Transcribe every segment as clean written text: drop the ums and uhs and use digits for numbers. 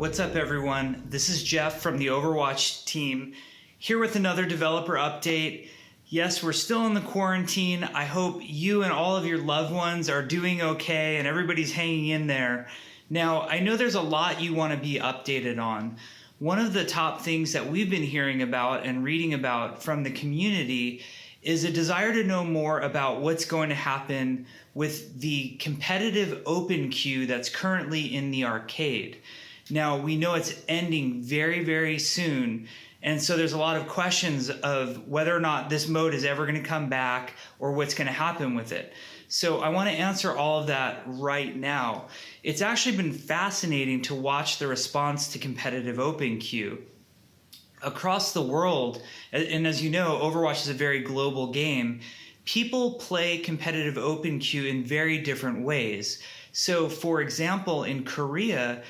What's up, everyone? This is Jeff from the Overwatch team, here with another developer update. Yes, we're still in the quarantine. I hope you and all of your loved ones are doing okay and everybody's hanging in there. Now, I know there's a lot you want to be updated on. One of the top things that we've been hearing about and reading about from the community is a desire to know more about what's going to happen with the competitive open queue that's currently in the arcade. Now, we know it's ending very, very soon, and so there's a lot of questions of whether or not this mode is ever going to come back or what's going to happen with it. So I want to answer all of that right now. It's actually been fascinating to watch the response to competitive open queue. Across the world, and as you know, Overwatch is a very global game, people play competitive open queue in very different ways. So for example, in Korea,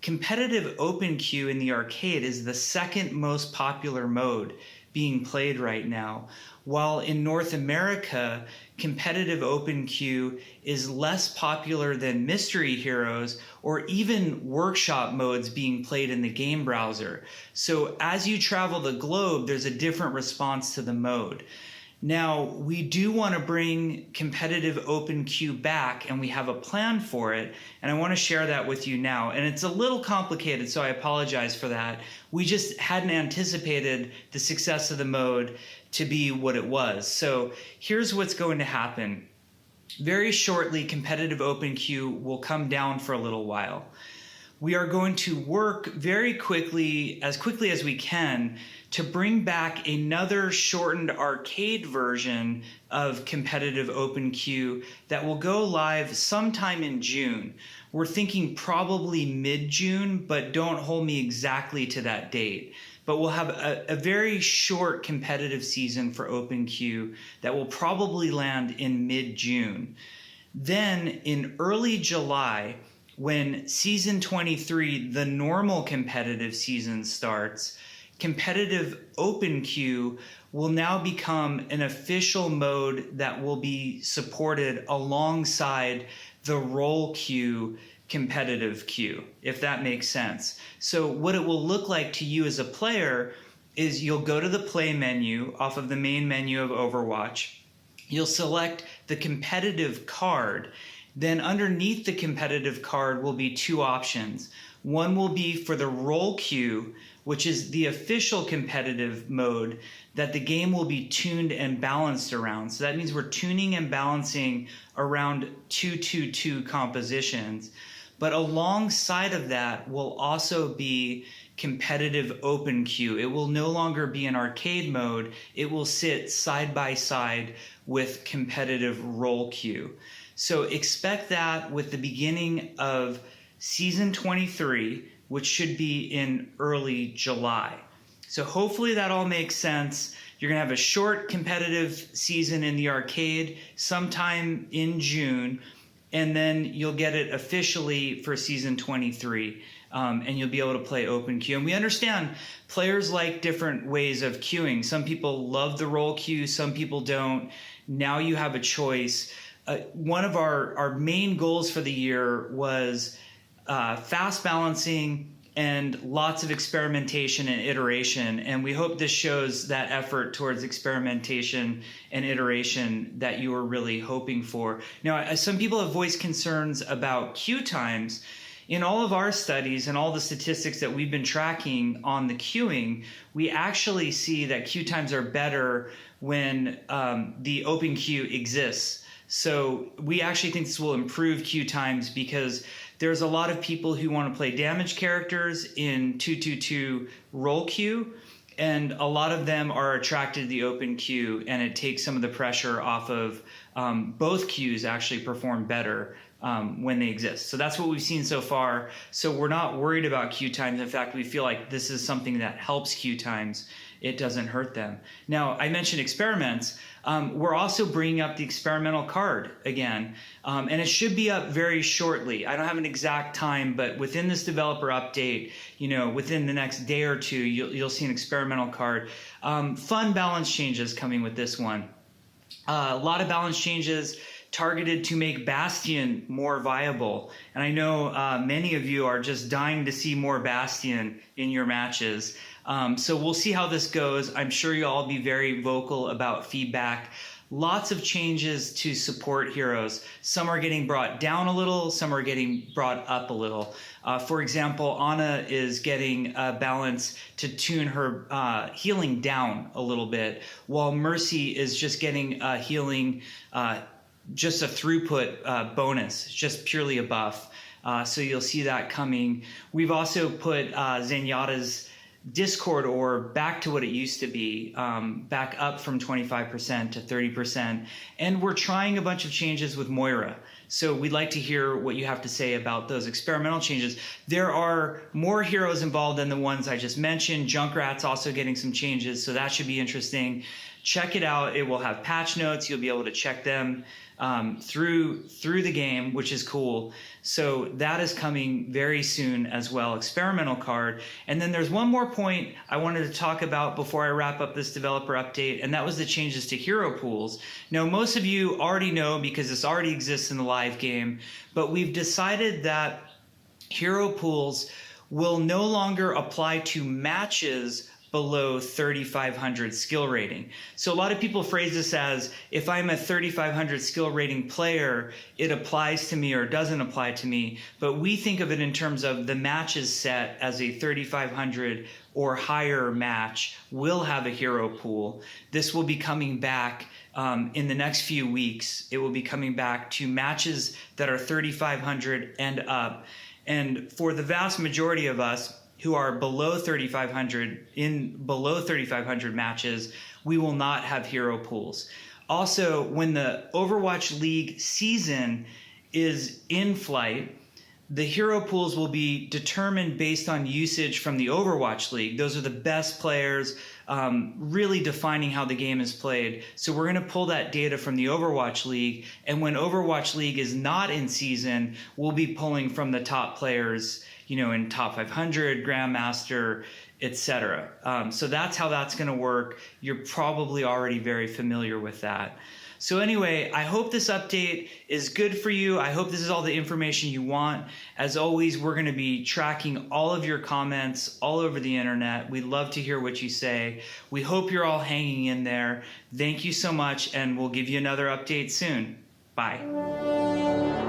competitive open queue in the arcade is the second most popular mode being played right now, while in North America, competitive open queue is less popular than Mystery Heroes or even workshop modes being played in the game browser. So as you travel the globe, there's a different response to the mode. Now, we do want to bring competitive open queue back, and we have a plan for it, and I want to share that with you now. And it's a little complicated, so I apologize for that. We just hadn't anticipated the success of the mode to be what it was. So here's what's going to happen. Very shortly, competitive open queue will come down for a little while. We are going to work very quickly as we can, to bring back another shortened arcade version of competitive open queue that will go live sometime in June. We're thinking probably mid-June, but don't hold me exactly to that date. But we'll have a very short competitive season for open queue that will probably land in mid-June. Then in early July, when season 23, the normal competitive season starts, competitive open queue will now become an official mode that will be supported alongside the role queue competitive queue, if that makes sense. So what it will look like to you as a player is you'll go to the play menu off of the main menu of Overwatch. You'll select the competitive card. Then underneath the competitive card will be two options. One will be for the role queue, which is the official competitive mode that the game will be tuned and balanced around. So that means we're tuning and balancing around 2-2-2 compositions. But alongside of that will also be competitive open queue. It will no longer be an arcade mode. It will sit side by side with competitive role queue. So expect that with the beginning of season 23, which should be in early July. So hopefully that all makes sense. You're gonna have a short competitive season in the arcade sometime in June, and then you'll get it officially for season 23, and you'll be able to play open queue. And we understand players like different ways of queuing. Some people love the role queue, some people don't. Now you have a choice. One of our main goals for the year was fast balancing and lots of experimentation and iteration, and we hope this shows that effort towards experimentation and iteration that you were really hoping for. Now, some people have voiced concerns about queue times. In all of our studies and all the statistics that we've been tracking on the queuing, we actually see that queue times are better when the open queue exists. So we actually think this will improve queue times because there's a lot of people who want to play damage characters in 2-2-2 role queue, and a lot of them are attracted to the open queue, and it takes some of the pressure off of both queues actually perform better when they exist. So that's what we've seen so far. So we're not worried about queue times. In fact, we feel like this is something that helps queue times. It doesn't hurt them. Now, I mentioned experiments. We're also bringing up the experimental card again, and it should be up very shortly. I don't have an exact time, but within this developer update, within the next day or two, you'll see an experimental card. Fun balance changes coming with this one. A lot of balance changes targeted to make Bastion more viable. And I know many of you are just dying to see more Bastion in your matches. So we'll see how this goes. I'm sure you'll all be very vocal about feedback. Lots of changes to support heroes. Some are getting brought down a little, some are getting brought up a little. For example, Ana is getting a balance to tune her healing down a little bit, while Mercy is just getting healing, just a throughput bonus, just purely a buff. So you'll see that coming. We've also put Zenyatta's Discord orb back to what it used to be, back up from 25% to 30%. And we're trying a bunch of changes with Moira. So we'd like to hear what you have to say about those experimental changes. There are more heroes involved than the ones I just mentioned. Junkrat's also getting some changes, so that should be interesting. Check it out. It will have patch notes. You'll be able to check them through the game, which is cool. So that is coming very soon as well, experimental card. And then there's one more point I wanted to talk about before I wrap up this developer update, and that was the changes to hero pools. Now, most of you already know because this already exists in the live game, but we've decided that hero pools will no longer apply to matches below 3,500 skill rating. So a lot of people phrase this as, if I'm a 3,500 skill rating player, it applies to me or doesn't apply to me. But we think of it in terms of the matches set as a 3,500 or higher match will have a hero pool. This will be coming back in the next few weeks. It will be coming back to matches that are 3,500 and up. And for the vast majority of us who are below 3,500, in below 3,500 matches, we will not have hero pools. Also, when the Overwatch League season is in flight, the hero pools will be determined based on usage from the Overwatch League. Those are the best players, really defining how the game is played. So we're going to pull that data from the Overwatch League, and when Overwatch League is not in season, we'll be pulling from the top players, you know, in top 500, Grandmaster, etc. So that's how that's going to work. You're probably already very familiar with that. So anyway, I hope this update is good for you. I hope this is all the information you want. As always, we're going to be tracking all of your comments all over the internet. We'd love to hear what you say. We hope you're all hanging in there. Thank you so much, and we'll give you another update soon. Bye.